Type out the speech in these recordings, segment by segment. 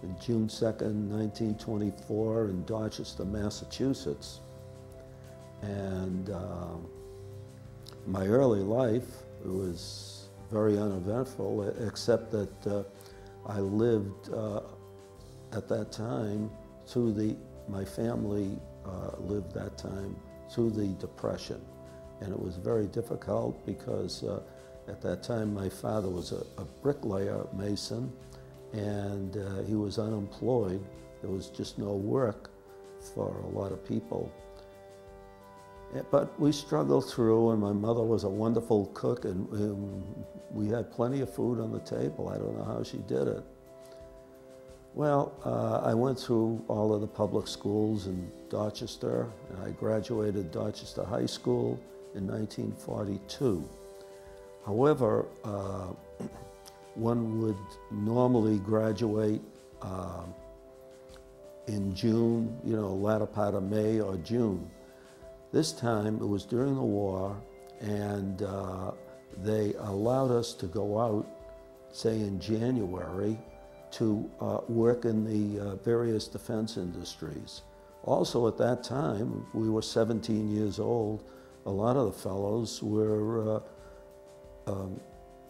in June 2nd, 1924 in Dorchester, Massachusetts. And my early life, it was very uneventful, except that I lived at that time my family lived that time through the Depression. And it was very difficult because at that time my father was a bricklayer, mason, and he was unemployed. There was just no work for a lot of people. But we struggled through, and my mother was a wonderful cook, and we had plenty of food on the table. I don't know how she did it. Well, I went through all of the public schools in Dorchester, and I graduated Dorchester High School in 1942. However, one would normally graduate in June, latter part of May or June. This time, it was during the war, and they allowed us to go out, say in January, to work in the various defense industries. Also at that time, we were 17 years old, a lot of the fellows were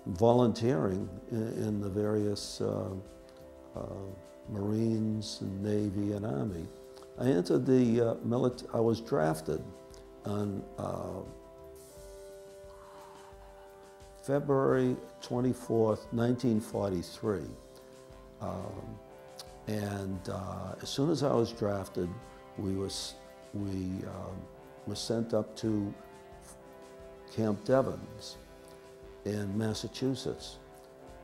volunteering in the various Marines, and Navy, and Army. I entered the military. I was drafted on February 24th, 1943. As soon as I was drafted, we were sent up to Camp Devens in Massachusetts.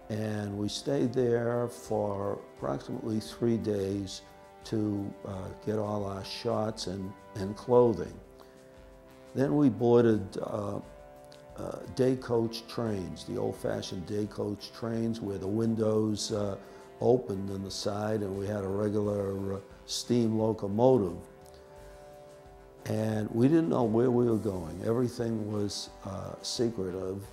And we stayed there for approximately 3 days to get all our shots and clothing. Then we boarded day coach trains, the old-fashioned day coach trains where the windows opened on the side and we had a regular steam locomotive. And we didn't know where we were going. Everything was secretive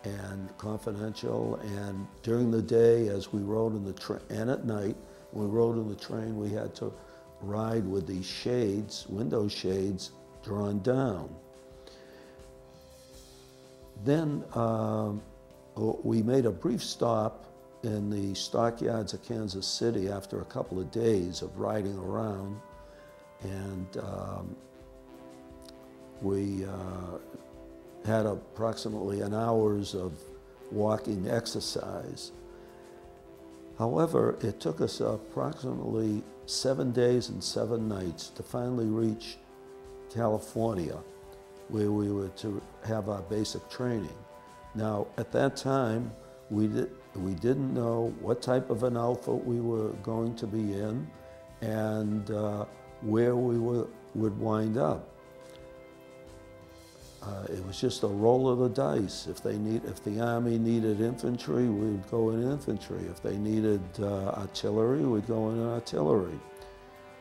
and confidential. And during the day, as we rode in the train, and at night, when we rode in the train, we had to ride with these shades, window shades, drawn down. Then we made a brief stop in the stockyards of Kansas City after a couple of days of riding around, and we had approximately an hour's of walking exercise. However, it took us approximately 7 days and 7 nights to finally reach California, where we were to have our basic training. Now, at that time, we didn't know what type of an outfit we were going to be in and where we would wind up. It was just a roll of the dice. If the Army needed infantry, we'd go in infantry. If they needed artillery, we'd go in artillery.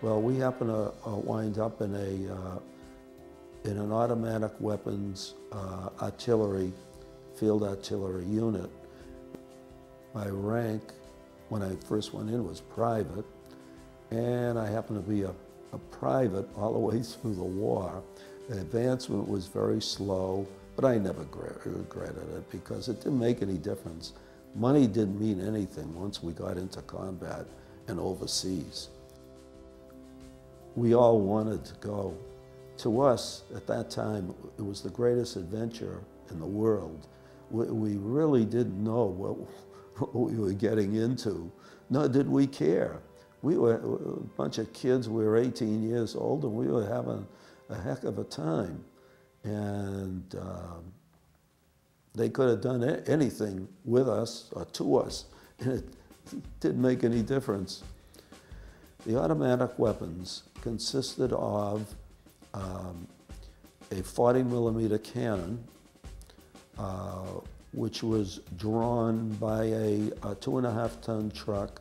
Well, we happened to wind up in an automatic weapons field artillery unit. My rank, when I first went in, was private, and I happened to be a private all the way through the war. The advancement was very slow, but I never regretted it because it didn't make any difference. Money didn't mean anything once we got into combat and overseas. We all wanted to go. To us, at that time, it was the greatest adventure in the world. We really didn't know what we were getting into, nor did we care. We were a bunch of kids, we were 18 years old, and we were having a heck of a time. And they could have done anything with us or to us, and it didn't make any difference. The automatic weapons consisted of a 40-millimeter cannon, which was drawn by a 2.5-ton truck.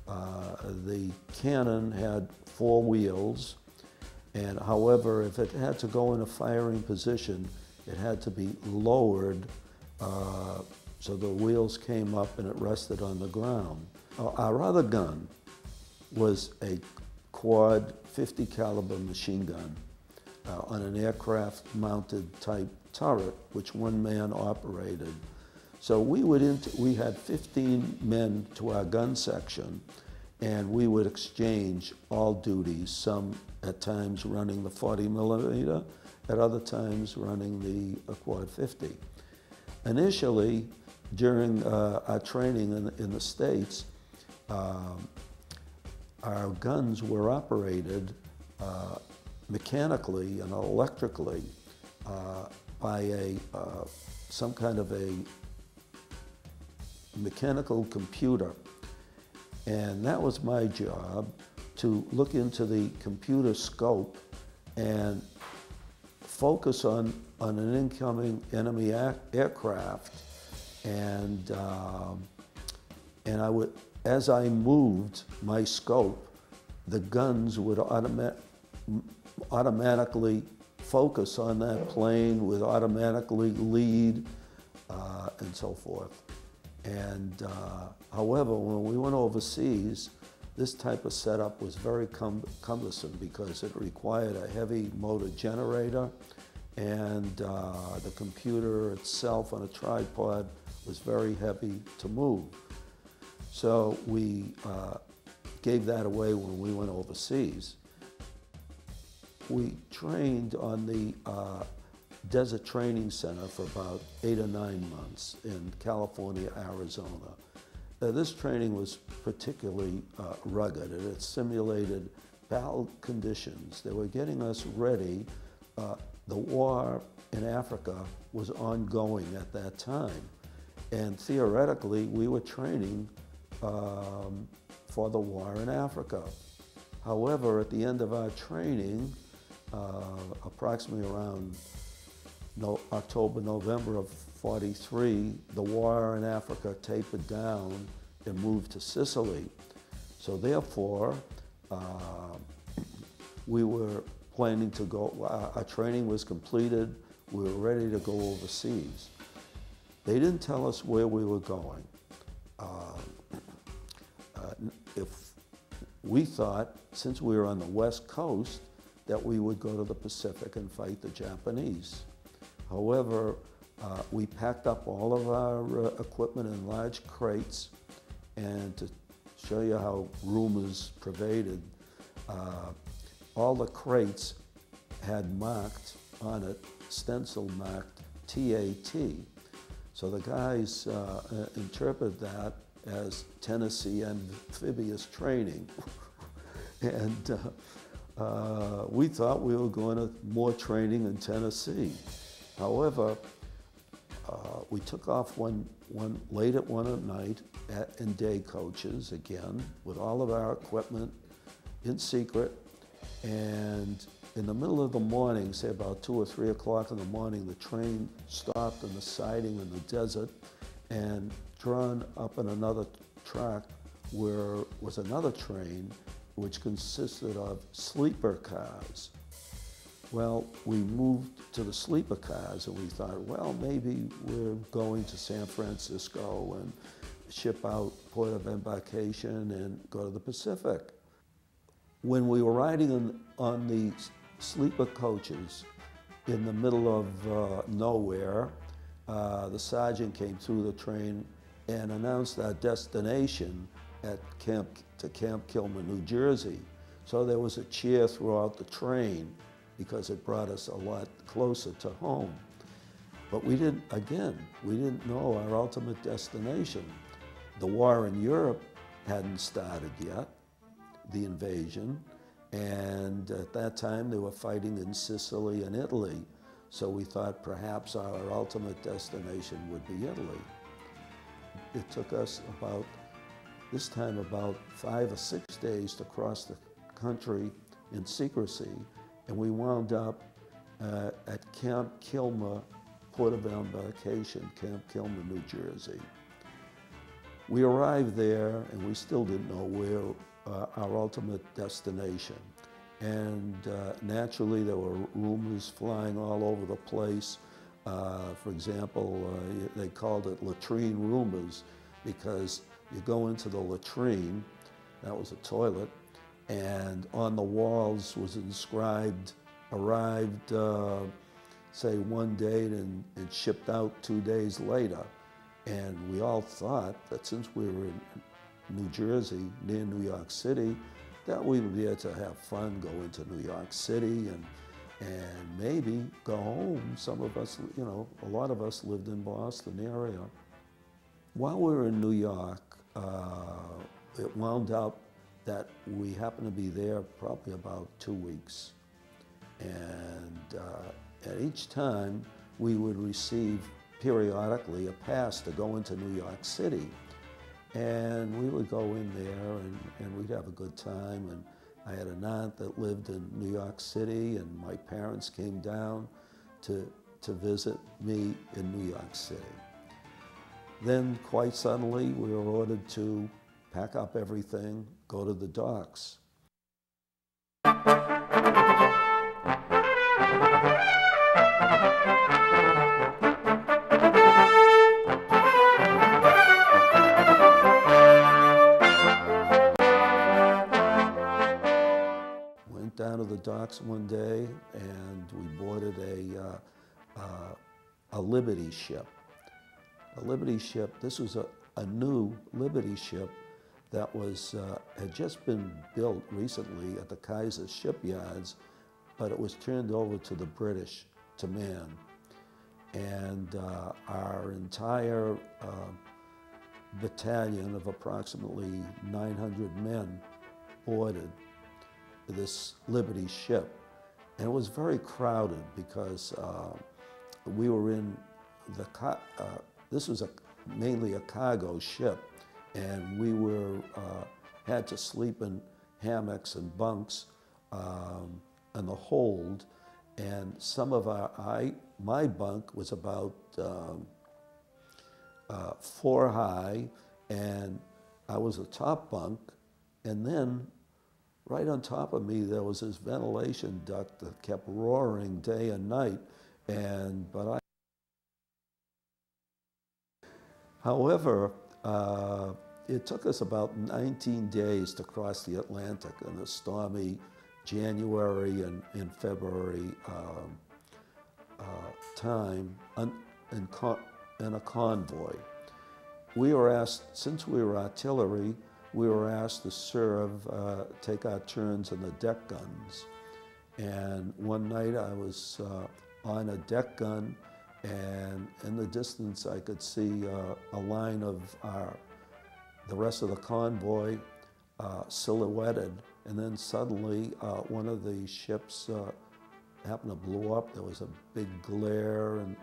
The cannon had 4 wheels, and however, if it had to go in a firing position, it had to be lowered so the wheels came up and it rested on the ground. Our other gun was a quad 50 caliber machine gun on an aircraft mounted type turret, which one man operated. So we had 15 men to our gun section, and we would exchange all duties, some at times running the 40 millimeter, at other times running the quad 50. Initially, during our training in the States, our guns were operated mechanically and electrically by some kind of a mechanical computer. And that was my job, to look into the computer scope and focus on an incoming enemy aircraft. And I would, as I moved my scope, the guns would automatically focus on that plane, would automatically lead, and so forth. And however, when we went overseas, this type of setup was very cumbersome because it required a heavy motor generator, and the computer itself on a tripod was very heavy to move. So we gave that away when we went overseas. We trained on the Desert Training Center for about 8 or 9 months in California, Arizona. This training was particularly rugged, and it simulated battle conditions. They were getting us ready. The war in Africa was ongoing at that time, and theoretically we were training for the war in Africa. However, at the end of our training, approximately around October, November of '43, the war in Africa tapered down and moved to Sicily. So therefore, we were planning to go, our training was completed, we were ready to go overseas. They didn't tell us where we were going. If we thought, since we were on the West Coast, that we would go to the Pacific and fight the Japanese. However, we packed up all of our equipment in large crates, and to show you how rumors pervaded, all the crates had marked on it, stencil marked TAT. So the guys interpreted that as Tennessee Amphibious Training. And we thought we were going to more training in Tennessee. However, we took off late at one at night in day coaches again with all of our equipment in secret, and in the middle of the morning, say about 2 or 3 o'clock in the morning, the train stopped on the siding in the desert, and drawn up on another track where was another train which consisted of sleeper cars. Well, we moved to the sleeper cars, and we thought, well, maybe we're going to San Francisco and ship out port of embarkation and go to the Pacific. When we were riding on the sleeper coaches in the middle of nowhere, the sergeant came through the train and announced our destination at Camp Kilmer, New Jersey. So there was a cheer throughout the train because it brought us a lot closer to home. But we didn't know our ultimate destination. The war in Europe hadn't started yet, the invasion, and at that time they were fighting in Sicily and Italy. So we thought perhaps our ultimate destination would be Italy. It took us about 5 or 6 days to cross the country in secrecy, and we wound up at Camp Kilmer, port of embarkation, Camp Kilmer, New Jersey. We arrived there, and we still didn't know where our ultimate destination. And naturally, there were rumors flying all over the place. For example, they called it latrine rumors, because you go into the latrine, that was a toilet, and on the walls was inscribed, arrived, say, one date and shipped out 2 days later. And we all thought that since we were in New Jersey, near New York City, that we would be able to have fun, go into New York City and maybe go home. Some of us, you know, a lot of us lived in Boston area. While we were in New York, it wound up that we happened to be there probably about 2 weeks. And at each time, we would receive periodically a pass to go into New York City. And we would go in there and we'd have a good time. And I had an aunt that lived in New York City, and my parents came down to visit me in New York City. Then quite suddenly we were ordered to pack up everything, go to the docks. Went down to the docks one day and we boarded a Liberty ship. A Liberty ship, this was a new Liberty ship that was, had just been built recently at the Kaiser shipyards, but it was turned over to the British to man. And our entire battalion of approximately 900 men boarded this Liberty ship. And it was very crowded because we were in the, this was mainly a cargo ship, and we were, had to sleep in hammocks and bunks in the hold. And some of my bunk was about 4 high, and I was a top bunk. And then right on top of me, there was this ventilation duct that kept roaring day and night. However, it took us about 19 days to cross the Atlantic in a stormy January and February time in a convoy. We were asked, since we were artillery, we were asked to serve, take our turns in the deck guns. And one night I was on a deck gun, and in the distance I could see a line of the rest of the convoy silhouetted, and then suddenly one of the ships happened to blow up. There was a big glare in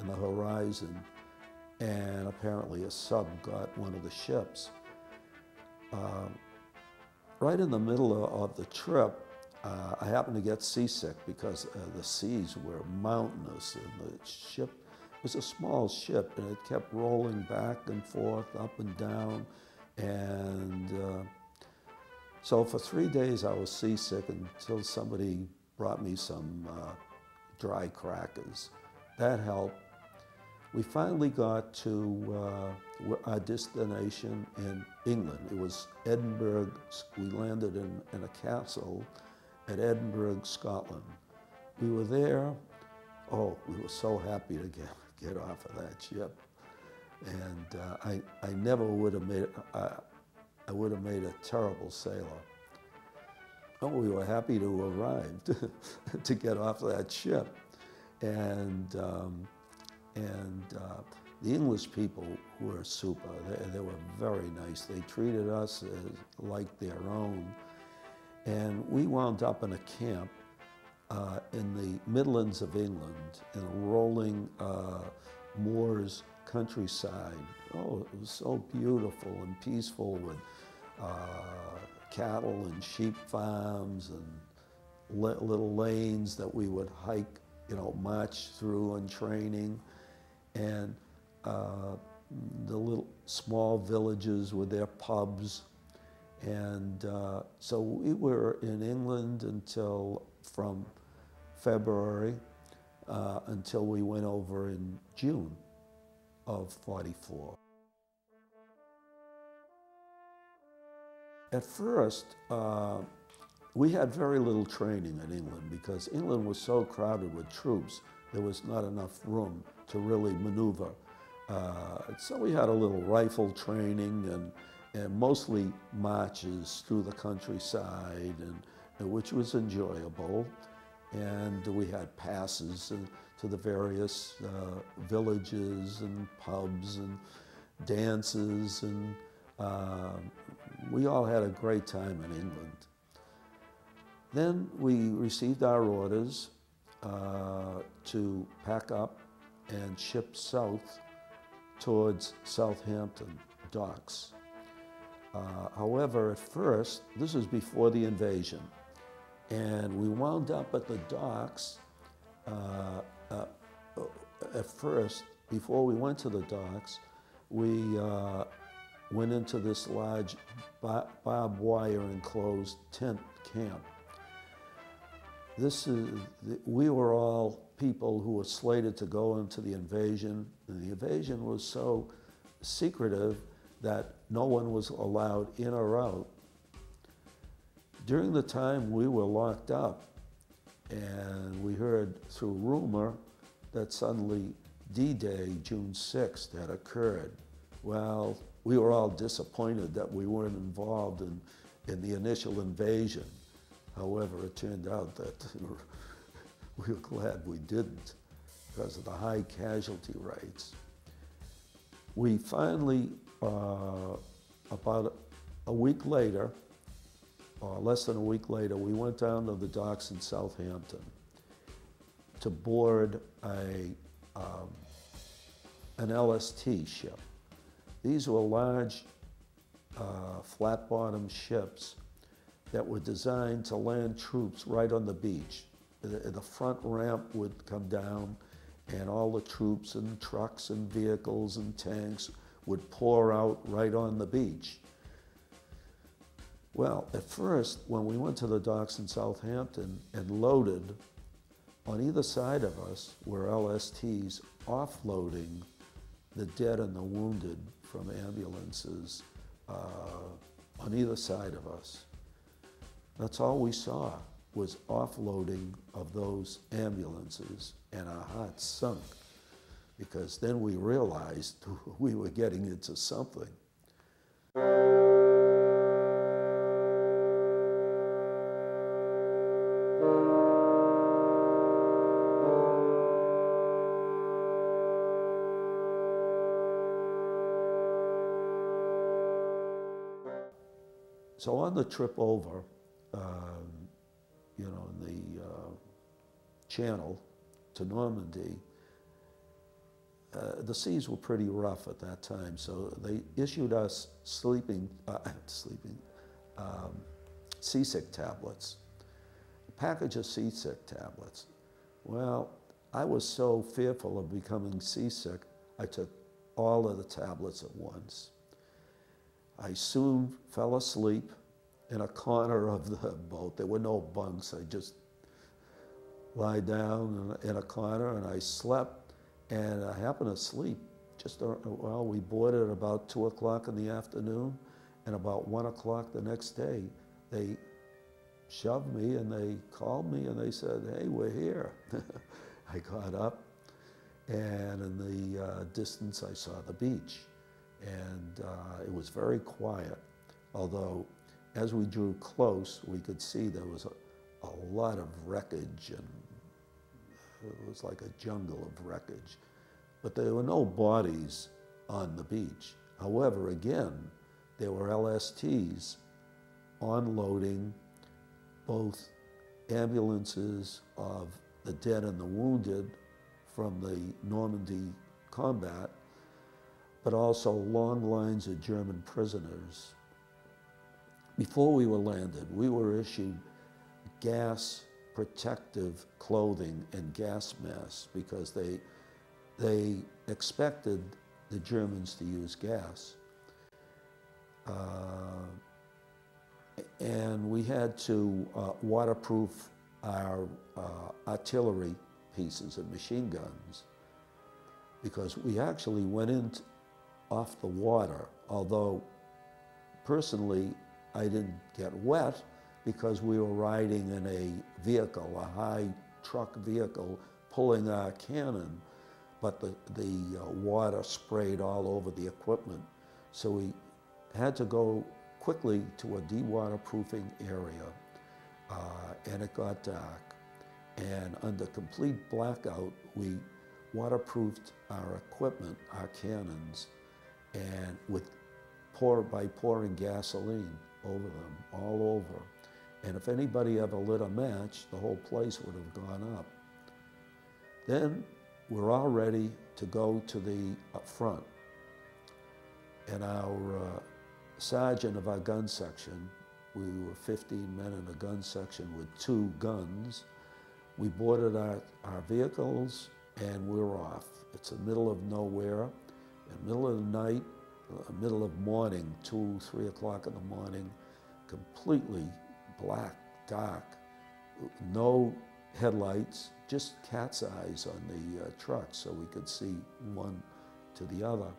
the horizon, and apparently a sub got one of the ships. Right in the middle of the trip, I happened to get seasick because the seas were mountainous, and the ship was a small ship, and it kept rolling back and forth, up and down. And so for 3 days I was seasick until somebody brought me some dry crackers. That helped. We finally got to our destination in England. It was Edinburgh. We landed in a castle at Edinburgh, Scotland. We were there. Oh, we were so happy to get off of that ship. And I never would have made, I would have made a terrible sailor. Oh, we were happy to arrive to get off that ship. And the English people were super. They were very nice. They treated us like their own. And we wound up in a camp in the Midlands of England, in a rolling moors countryside. Oh, it was so beautiful and peaceful, with cattle and sheep farms and little lanes that we would hike, you know, march through in training. And the little small villages with their pubs. And so we were in England from February until we went over in June of '44. At first, We had very little training in England because England was so crowded with troops, there was not enough room to really maneuver. So we had a little rifle training and mostly marches through the countryside, which was enjoyable. And we had passes to the various villages and pubs and dances, and we all had a great time in England. Then we received our orders to pack up and ship south towards Southampton docks. However, at first, this was before the invasion, and we wound up at the docks. At first, before we went to the docks, we went into this large barbed wire enclosed tent camp. We were all people who were slated to go into the invasion, and the invasion was so secretive that no one was allowed in or out. During the time we were locked up, and we heard through rumor that suddenly D-Day, June 6th, had occurred. Well, we were all disappointed that we weren't involved in the initial invasion. However, it turned out that we were glad we didn't because of the high casualty rates. We finally, about a week later, or less than a week later, we went down to the docks in Southampton to board an LST ship. These were large, flat-bottom ships that were designed to land troops right on the beach. The front ramp would come down, and all the troops and trucks and vehicles and tanks would pour out right on the beach. Well, at first, when we went to the docks in Southampton and loaded, on either side of us were LSTs offloading the dead and the wounded from ambulances on either side of us. That's all we saw was offloading of those ambulances, and our hearts sunk because then we realized we were getting into something. So on the trip over, in the channel to Normandy, the seas were pretty rough at that time, so they issued us seasick tablets, a package of seasick tablets. Well, I was so fearful of becoming seasick, I took all of the tablets at once. I soon fell asleep in a corner of the boat. There were no bunks. I just lie down in a corner and I slept, and I happened to sleep. Well, we boarded at about 2 o'clock in the afternoon, and about 1 o'clock the next day, they shoved me and they called me and they said, "Hey, we're here." I got up, and in the distance I saw the beach, and it was very quiet, although as we drew close, we could see there was a lot of wreckage, and it was like a jungle of wreckage. But there were no bodies on the beach. However, again, there were LSTs unloading both ambulances of the dead and the wounded from the Normandy combat, but also long lines of German prisoners. Before we were landed, we were issued gas protective clothing and gas masks because they expected the Germans to use gas. And we had to waterproof our artillery pieces and machine guns because we actually went in off the water, although personally I didn't get wet because we were riding in a vehicle, a high truck vehicle, pulling our cannon, but the water sprayed all over the equipment. So we had to go quickly to a dewaterproofing area, and it got dark. And under complete blackout, we waterproofed our equipment, our cannons, and by pouring gasoline over them, all over. And if anybody ever lit a match, the whole place would have gone up. Then we're all ready to go to the front. And our sergeant of our gun section, we were 15 men in a gun section with 2 guns. We boarded our vehicles and we're off. It's the middle of nowhere, in the middle of the night, middle of morning, 2, 3 o'clock in the morning, completely black, dark, no headlights, just cat's eyes on the truck so we could see one to the other.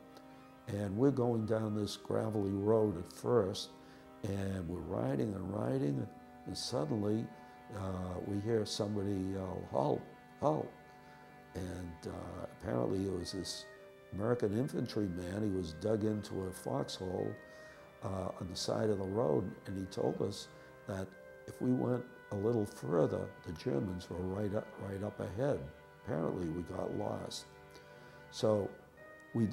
And we're going down this gravelly road at first, and we're riding and riding, and suddenly we hear somebody yell, "Halt, halt." And apparently it was this American infantryman. He was dug into a foxhole on the side of the road, and he told us that if we went a little further, the Germans were right up ahead. Apparently we got lost. So we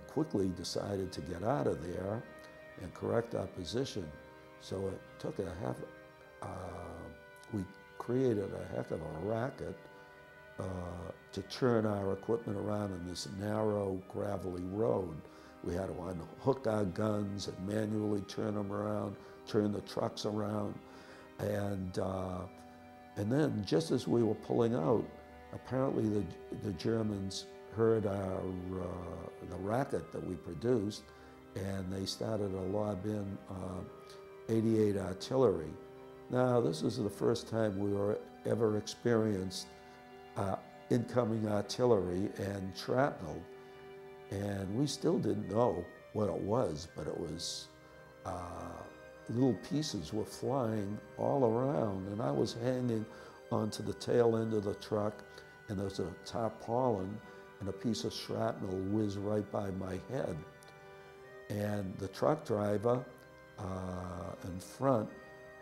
quickly decided to get out of there and correct our position. So it took we created a heck of a racket to turn our equipment around in this narrow, gravelly road. We had to unhook our guns and manually turn them around, turn the trucks around. And then just as we were pulling out, apparently the Germans heard the racket that we produced, and they started to lob in 88 artillery. Now, this was the first time we were ever experienced incoming artillery and shrapnel, and we still didn't know what it was, but it was little pieces were flying all around, and I was hanging onto the tail end of the truck, and there was a tarpaulin, and a piece of shrapnel whizzed right by my head. And the truck driver in front,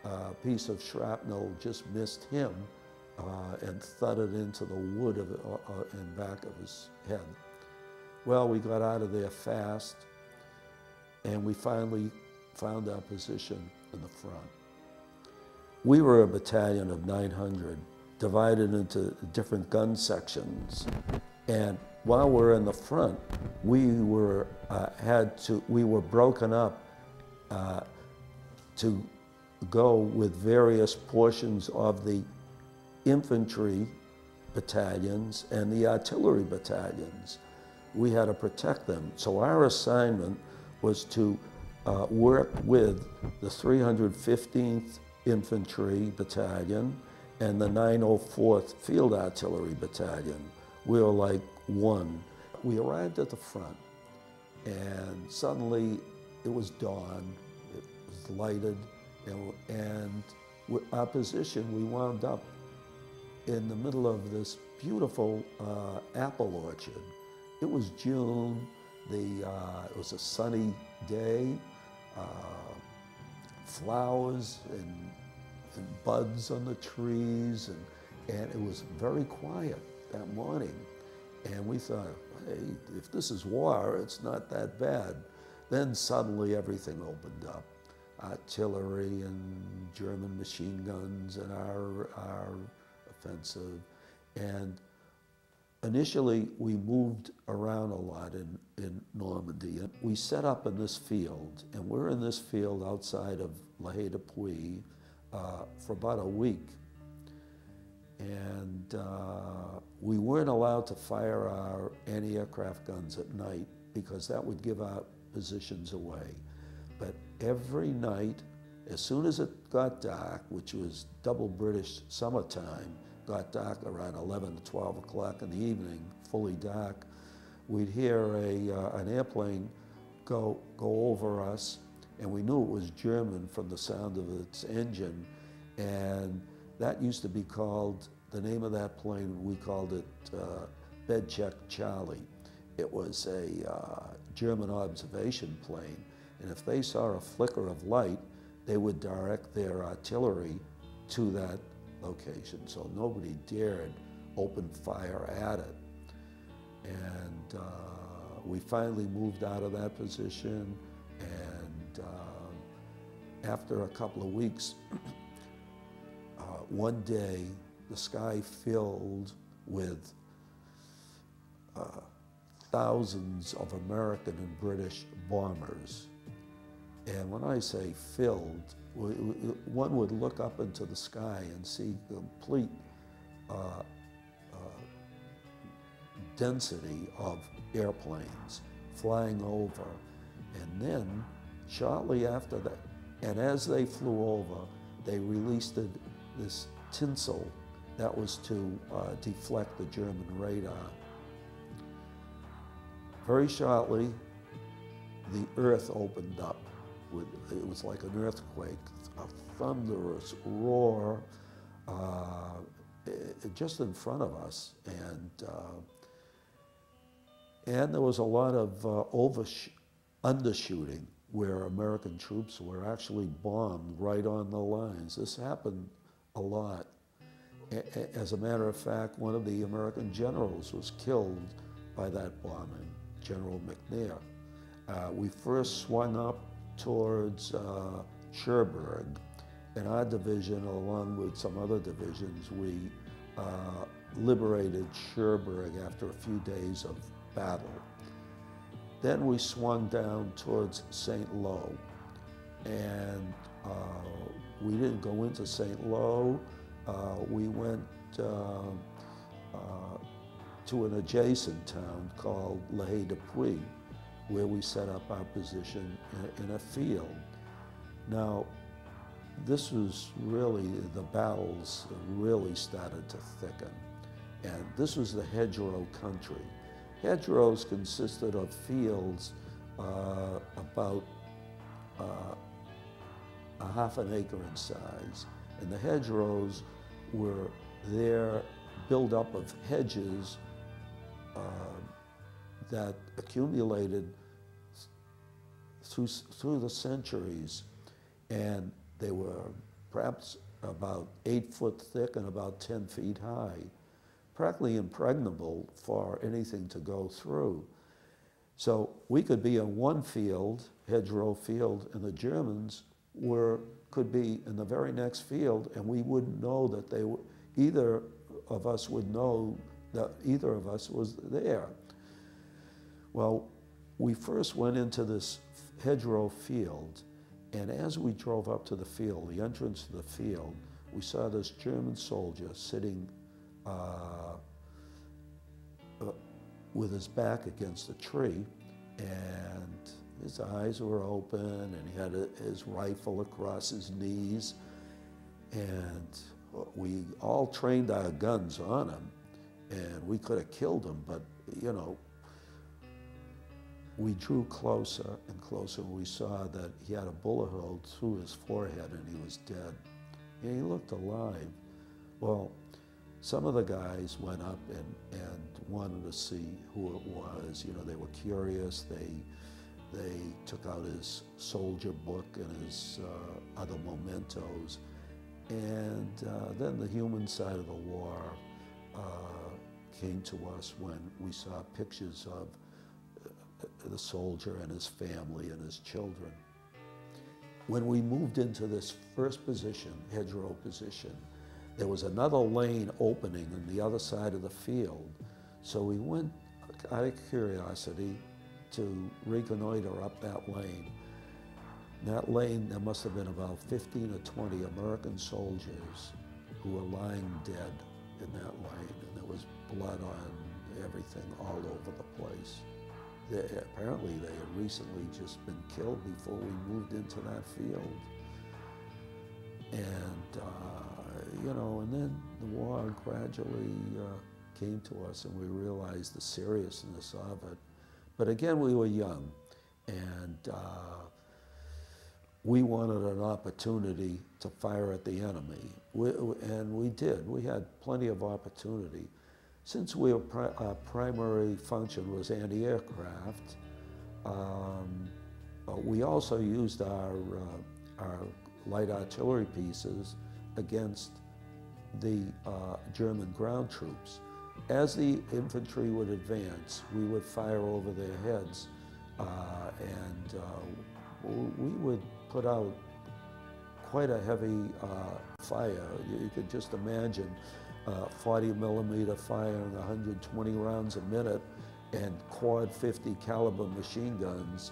a piece of shrapnel just missed him and thudded into the wood in back of his head. Well, we got out of there fast, and we finally found our position in the front. We were a battalion of 900, divided into different gun sections, and while we're in the front, we were broken up to go with various portions of the infantry battalions and the artillery battalions. We had to protect them. So our assignment was to work with the 315th Infantry Battalion and the 904th Field Artillery Battalion. We were like one. We arrived at the front, and suddenly it was dawn, it was lighted, and our position, we wound up in the middle of this beautiful apple orchard. It was June, it was a sunny day, flowers and buds on the trees, and it was very quiet that morning. And we thought, hey, if this is war, it's not that bad. Then suddenly everything opened up. Artillery and German machine guns and our offensive. And initially we moved around a lot in Normandy. We set up in this field, and we're in this field outside of La Haye-du-Puy for about a week. And we weren't allowed to fire our anti-aircraft guns at night because that would give our positions away. But every night, as soon as it got dark, which was double British summertime, got dark around 11 to 12 o'clock in the evening, fully dark, we'd hear an airplane go over us, and we knew it was German from the sound of its engine, and that used to be called, the name of that plane, we called it Bed Check Charlie. It was a German observation plane, and if they saw a flicker of light, they would direct their artillery to that location, so nobody dared open fire at it. And we finally moved out of that position, and after a couple of weeks, one day the sky filled with thousands of American and British bombers. And when I say filled, one would look up into the sky and see complete density of airplanes flying over. And then, shortly after that, and as they flew over, they released this tinsel that was to deflect the German radar. Very shortly, the earth opened up. It was like an earthquake, a thunderous roar just in front of us. And there was a lot of undershooting where American troops were actually bombed right on the lines. This happened a lot. As a matter of fact, one of the American generals was killed by that bombing, General McNair. We first swung up towards Cherbourg, and our division, along with some other divisions, we liberated Cherbourg after a few days of battle. Then we swung down towards St. Lo, and we didn't go into St. Lo. We went to an adjacent town called La Haye-du-Puy, where we set up our position in a field. Now, this was really, the battles really started to thicken. And this was the hedgerow country. Hedgerows consisted of fields about a half an acre in size. And the hedgerows were their buildup of hedges that accumulated through the centuries. And they were perhaps about 8 foot thick and about 10 feet high, practically impregnable for anything to go through. So we could be in one field, hedgerow field, and the Germans could be in the very next field, and we wouldn't know that they were, either of us would know that either of us was there. Well, we first went into this hedgerow field, and as we drove up to the field, the entrance to the field, we saw this German soldier sitting with his back against a tree, and his eyes were open, and he had his rifle across his knees, and we all trained our guns on him, and we could have killed him, but, you know, we drew closer and closer, and we saw that he had a bullet hole through his forehead, and he was dead. And he looked alive. Well, some of the guys went up and wanted to see who it was. You know, they were curious. They took out his soldier book and his other mementos. And then the human side of the war came to us when we saw pictures of the soldier and his family and his children. When we moved into this first position, hedgerow position, there was another lane opening on the other side of the field. So we went out of curiosity to reconnoiter up that lane. In that lane, there must have been about 15 or 20 American soldiers who were lying dead in that lane, and there was blood on everything all over the place. Apparently they had recently just been killed before we moved into that field. And, you know, and then the war gradually came to us, and we realized the seriousness of it. But again, we were young, and we wanted an opportunity to fire at the enemy, and we did. We had plenty of opportunity. Since our primary function was anti-aircraft, we also used our light artillery pieces against the German ground troops. As the infantry would advance, we would fire over their heads, and we would put out quite a heavy fire. You could just imagine 40 millimeter firing 120 rounds a minute, and quad 50 caliber machine guns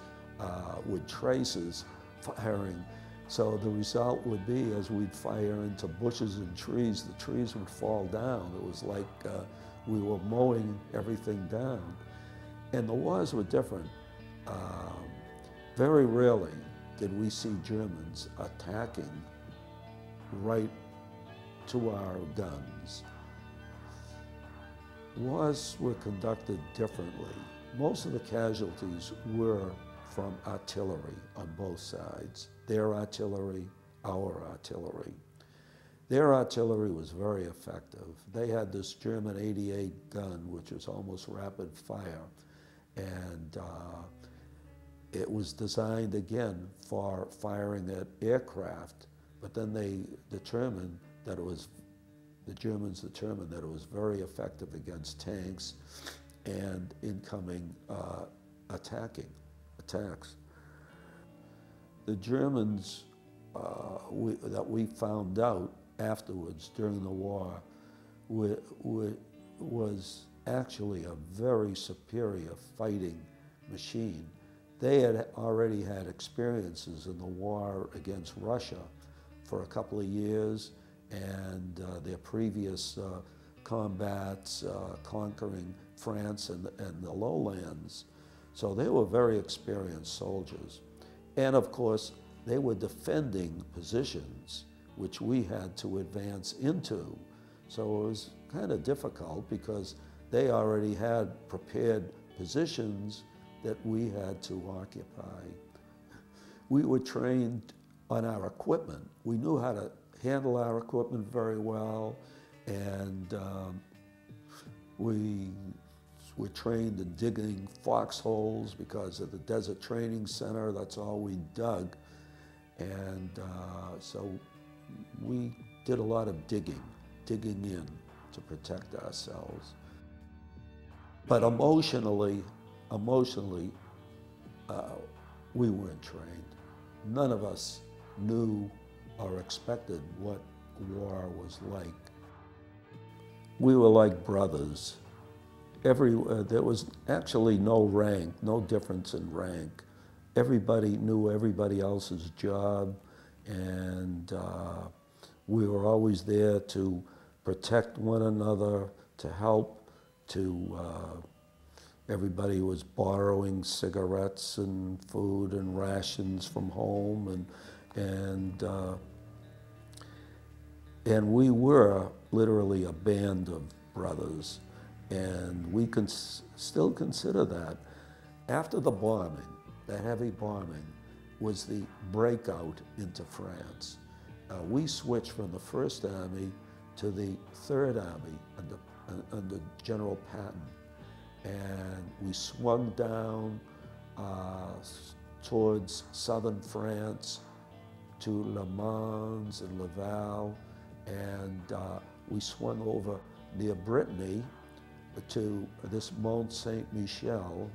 with traces firing. So the result would be, as we'd fire into bushes and trees, the trees would fall down. It was like we were mowing everything down. And the wars were different. Very rarely did we see Germans attacking right to our guns. Wars were conducted differently. Most of the casualties were from artillery on both sides. Their artillery, our artillery. Their artillery was very effective. They had this German 88 gun, which was almost rapid fire, and it was designed again for firing at aircraft, but then the Germans determined that it was very effective against tanks and incoming attacks. The Germans that we found out afterwards during the war was actually a very superior fighting machine. They had already had experiences in the war against Russia for a couple of years, and their previous combats conquering France and the lowlands. So they were very experienced soldiers. And of course, they were defending positions which we had to advance into. So it was kind of difficult because they already had prepared positions that we had to occupy. We were trained on our equipment. We knew how to handle our equipment very well, and we were trained in digging foxholes because at the Desert Training Center, that's all we dug. And so we did a lot of digging in to protect ourselves. But emotionally, we weren't trained. None of us knew or expected what war was like. We were like brothers. There was actually no rank, no difference in rank. Everybody knew everybody else's job, and we were always there to protect one another, to help, everybody was borrowing cigarettes and food and rations from home, and we were literally a band of brothers, and we can still consider that. After the bombing, the heavy bombing, was the breakout into France. We switched from the First Army to the Third Army under General Patton. And we swung down towards southern France to Le Mans and Laval, and we swung over near Brittany to this Mont Saint-Michel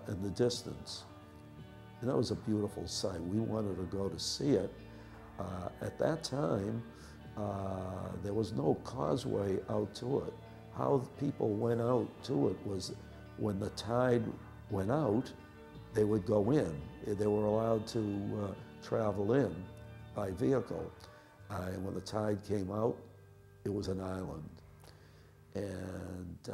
in the distance. And that was a beautiful sight. We wanted to go to see it. At that time, there was no causeway out to it. How people went out to it was when the tide went out, they would go in. They were allowed to travel in by vehicle. And when the tide came out, it was an island. And,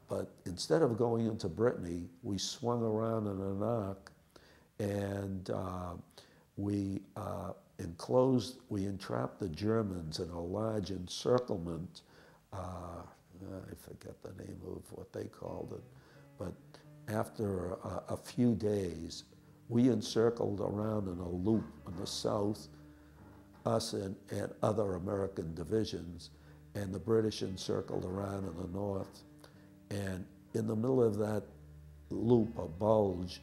but instead of going into Brittany, we swung around in an arc, and we entrapped the Germans in a large encirclement. I forget the name of what they called it, but after a few days, we encircled around in a loop in the south, us and other American divisions, and the British encircled around in the north. And in the middle of that loop, a bulge,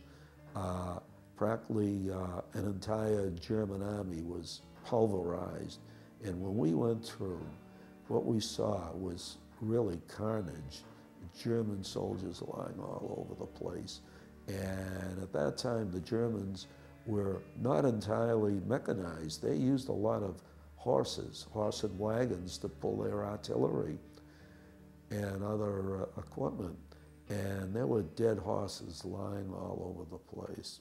practically an entire German army was pulverized. And when we went through, what we saw was really carnage. German soldiers lying all over the place. And at that time, the Germans were not entirely mechanized. They used a lot of horses, horse and wagons to pull their artillery and other equipment. And there were dead horses lying all over the place.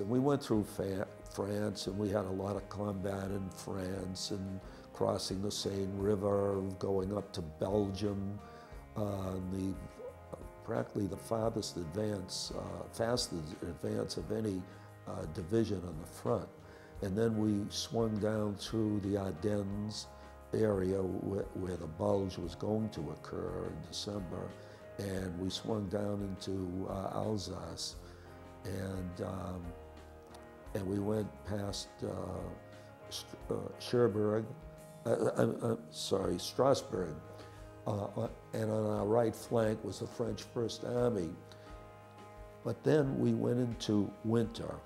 We went through France, and we had a lot of combat in France and crossing the Seine River, going up to Belgium, practically the fastest advance of any division on the front. And then we swung down through the Ardennes area where the bulge was going to occur in December, and we swung down into Alsace, and we went past Strasbourg, and on our right flank was the French First Army. But then we went into winter,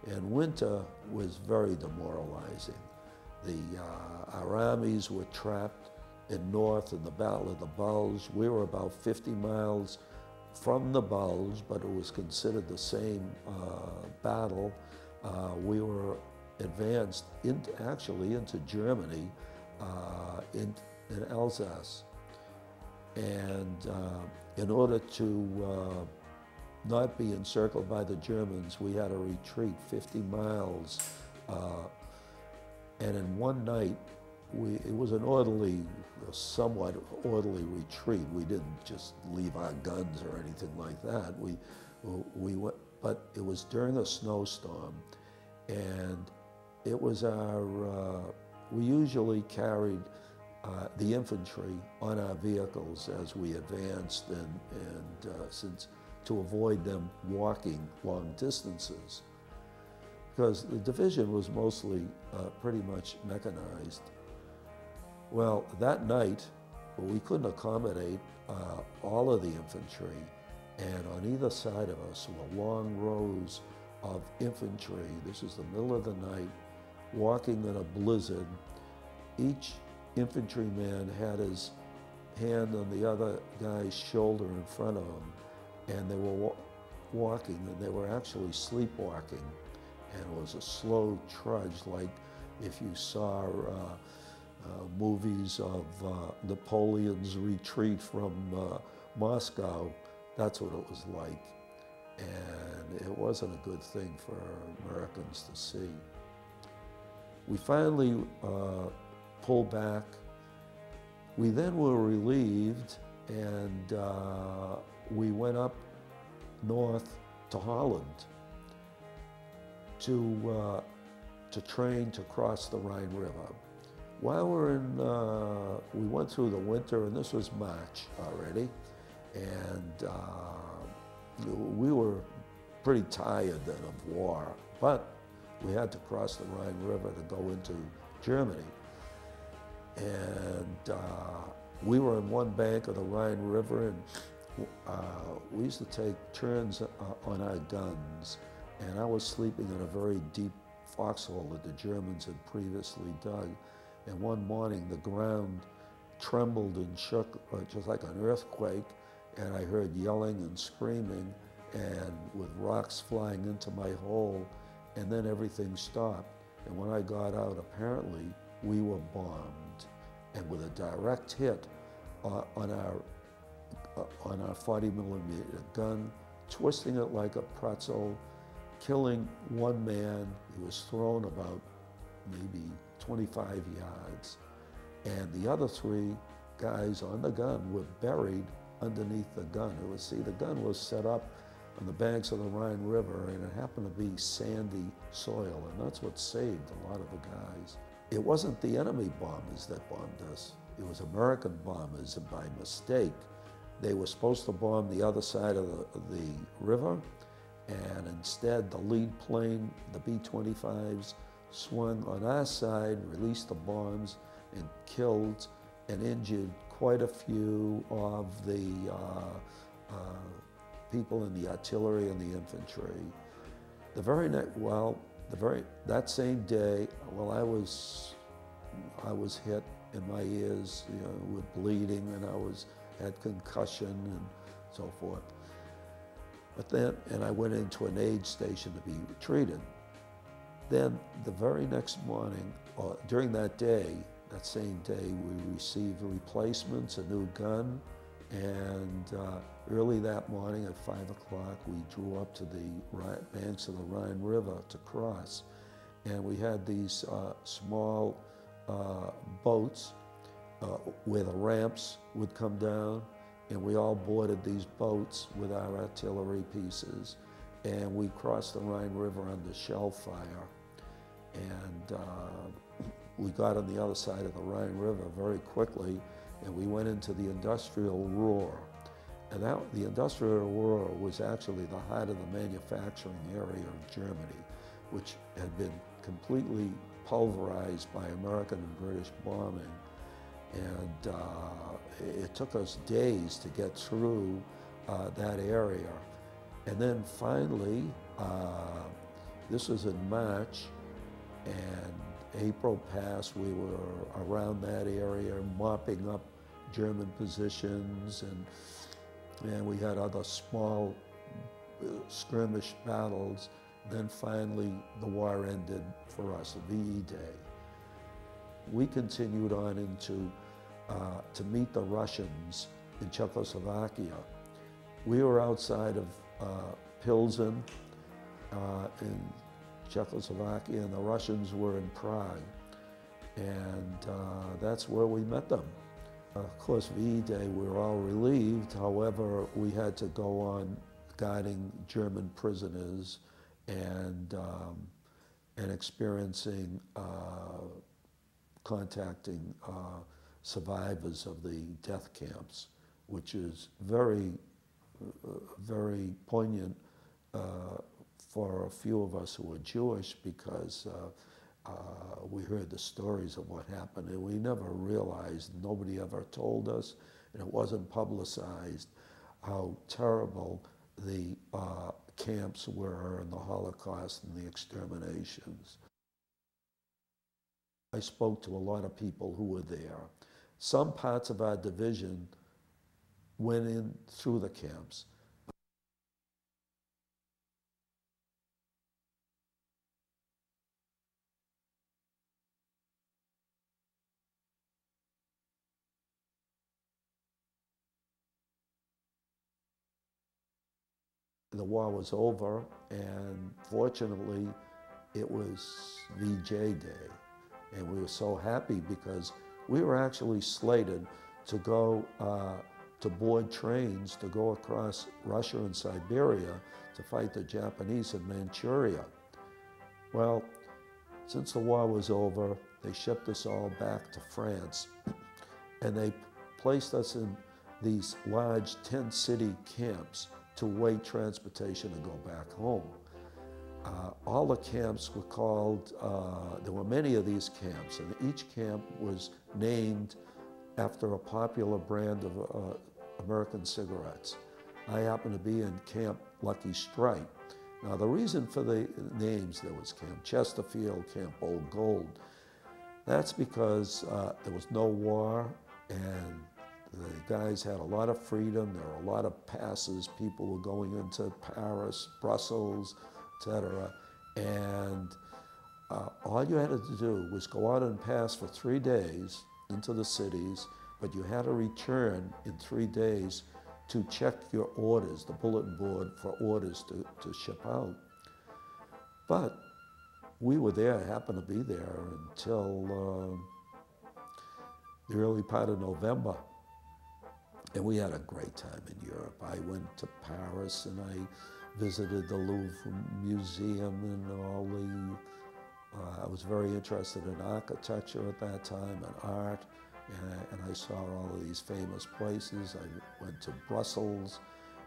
and winter was very demoralizing. Our armies were trapped in north in the Battle of the Bulge. We were about 50 miles from the Bulge, but it was considered the same battle. We were advanced actually into Germany, in Alsace. And in order to not be encircled by the Germans, we had to retreat 50 miles. And in one night, it was a somewhat orderly retreat. We didn't just leave our guns or anything like that. We went, but it was during a snowstorm, and it was we usually carried the infantry on our vehicles as we advanced, since to avoid them walking long distances, because the division was mostly pretty much mechanized. Well, that night, we couldn't accommodate all of the infantry, and on either side of us were long rows of infantry. This is the middle of the night, walking in a blizzard. Each infantryman had his hand on the other guy's shoulder in front of him, and they were walking, and they were actually sleepwalking. And it was a slow trudge, like if you saw movies of Napoleon's retreat from Moscow. That's what it was like. And it wasn't a good thing for Americans to see. We finally pulled back. We then were relieved, and we went up north to Holland to train to cross the Rhine River. While we're we went through the winter, and this was March already, and we were pretty tired then of war, but we had to cross the Rhine River to go into Germany. And we were on one bank of the Rhine River, and we used to take turns on our guns. And I was sleeping in a very deep foxhole that the Germans had previously dug. And one morning, the ground trembled and shook just like an earthquake, and I heard yelling and screaming, and with rocks flying into my hole, and then everything stopped. And when I got out, apparently, we were bombed, and with a direct hit on our 40-millimeter gun, twisting it like a pretzel, killing one man. He was thrown about maybe 25 yards, and the other 3 guys on the gun were buried underneath the gun. The gun was set up on the banks of the Rhine River, and it happened to be sandy soil, and that's what saved a lot of the guys. It wasn't the enemy bombers that bombed us. It was American bombers, and by mistake, they were supposed to bomb the other side of the river, and instead the lead plane, the B-25s, swung on our side, released the bombs, and killed and injured quite a few of the people in the artillery and the infantry. That same day, well, I was hit in my ears, you know, with bleeding, and had concussion and so forth. But then, and I went into an aid station to be treated. Then the very next morning, or during that day, that same day, we received replacements, a new gun, and early that morning at 5 o'clock, we drew up to the banks of the Rhine River to cross. And we had these small boats where the ramps would come down, and we all boarded these boats with our artillery pieces, and we crossed the Rhine River under shell fire. And we got on the other side of the Rhine River very quickly, and we went into the industrial Ruhr. And the industrial Ruhr was actually the heart of the manufacturing area of Germany, which had been completely pulverized by American and British bombing. And it took us days to get through that area. And then finally, this was in March, and April passed. We were around that area mopping up German positions, and we had other small skirmish battles. Then finally the war ended for us, VE Day. We continued on into to meet the Russians in Czechoslovakia. We were outside of Pilsen in Czechoslovakia, and the Russians were in Prague. And that's where we met them. Of course, VE Day, we were all relieved. However, we had to go on guiding German prisoners and experiencing, contacting survivors of the death camps, which is very, very poignant for a few of us who are Jewish, because we heard the stories of what happened, and we never realized, nobody ever told us, and it wasn't publicized, how terrible the camps were, and the Holocaust and the exterminations. I spoke to a lot of people who were there. Some parts of our division went in through the camps. The war was over, and fortunately, it was VJ Day. And we were so happy because we were actually slated to go to board trains to go across Russia and Siberia to fight the Japanese in Manchuria. Well, since the war was over, they shipped us all back to France, and they placed us in these large tent-city camps to wait transportation to go back home. All the camps were called, there were many of these camps, and each camp was named after a popular brand of American cigarettes. I happened to be in Camp Lucky Strike. Now the reason for the names, there was Camp Chesterfield, Camp Old Gold, that's because there was no war, and the guys had a lot of freedom. There were a lot of passes. People were going into Paris, Brussels, etc. And all you had to do was go out and pass for 3 days into the cities, but you had to return in 3 days to check your orders, the bulletin board for orders to ship out. But we were there, happened to be there until the early part of November. And we had a great time in Europe. I went to Paris, and I visited the Louvre Museum and all the, I was very interested in architecture at that time and art, and I saw all of these famous places. I went to Brussels,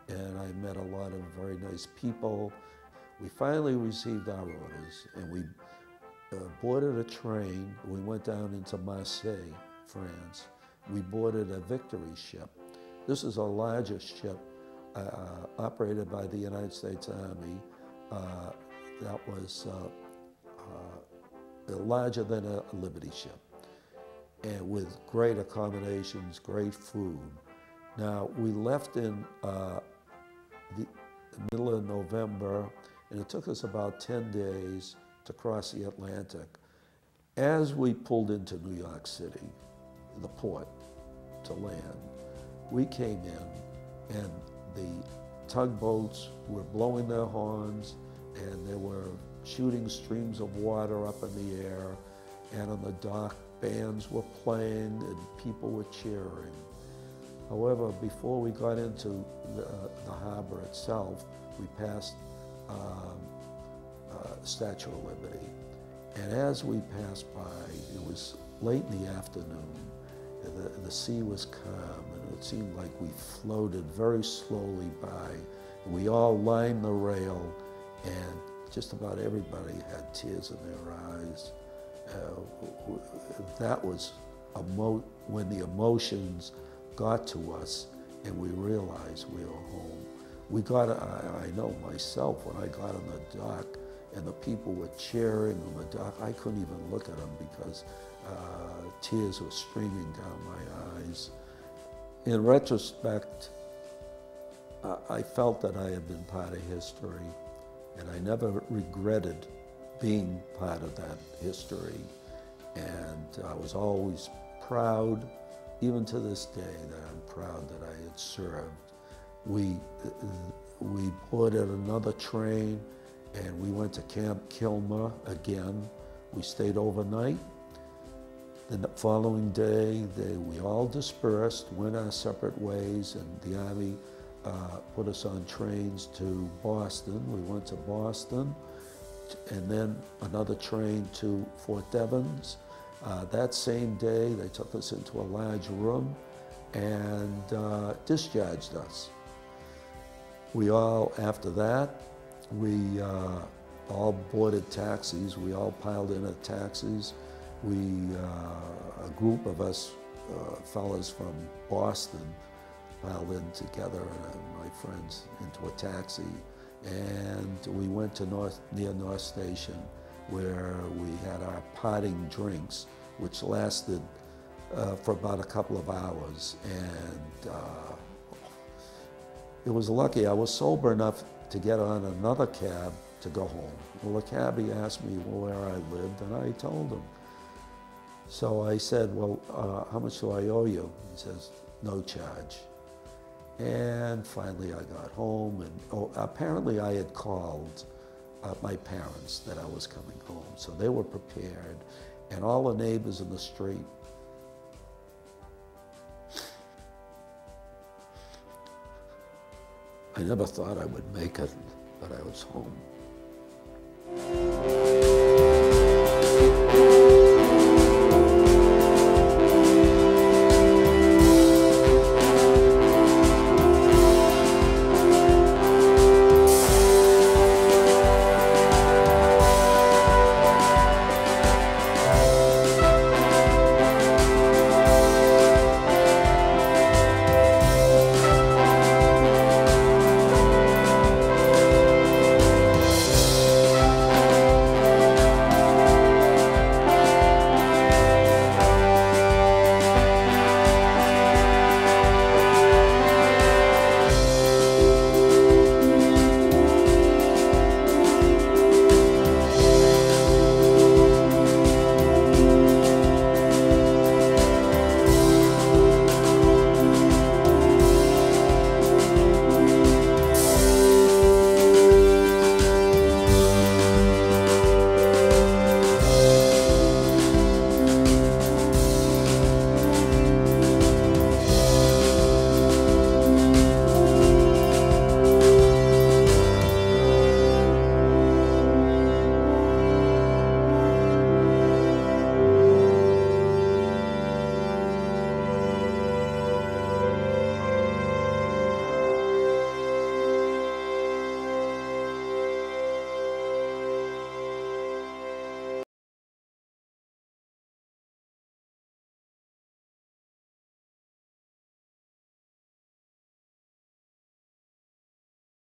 and I met a lot of very nice people. We finally received our orders, and we boarded a train. We went down into Marseille, France. We boarded a Victory ship. This is a larger ship operated by the United States Army that was larger than a Liberty ship, and with great accommodations, great food. Now, we left in the middle of November, and it took us about 10 days to cross the Atlantic. As we pulled into New York City, the port, to land, we came in, and the tugboats were blowing their horns, and they were shooting streams of water up in the air, and on the dock, bands were playing and people were cheering. However, before we got into the harbor itself, we passed Statue of Liberty. And as we passed by, it was late in the afternoon, and the sea was calm, and it seemed like we floated very slowly by. And we all lined the rail, and just about everybody had tears in their eyes. That was when the emotions got to us and we realized we were home. We got, I know myself, when I got on the dock and the people were cheering on the dock, I couldn't even look at them because tears were streaming down my eyes. In retrospect, I felt that I had been part of history, and I never regretted being part of that history. And I was always proud, even to this day, that I'm proud that I had served. We boarded another train, and we went to Camp Kilmer again. We stayed overnight. The following day, we all dispersed, went our separate ways, and the Army put us on trains to Boston. We went to Boston, and then another train to Fort Devens. That same day, they took us into a large room and discharged us. We all, after that, we all boarded taxis. We all piled in at taxis. A group of us fellas from Boston piled in together, and my friends, into a taxi. And we went to near North Station, where we had our parting drinks, which lasted for about a couple of hours. And it was lucky. I was sober enough to get on another cab to go home. Well, the cabbie asked me where I lived, and I told him. So I said, well, how much do I owe you? He says, no charge. And finally I got home, and apparently I had called my parents that I was coming home, so they were prepared, and all the neighbors in the street. I never thought I would make it, but I was home.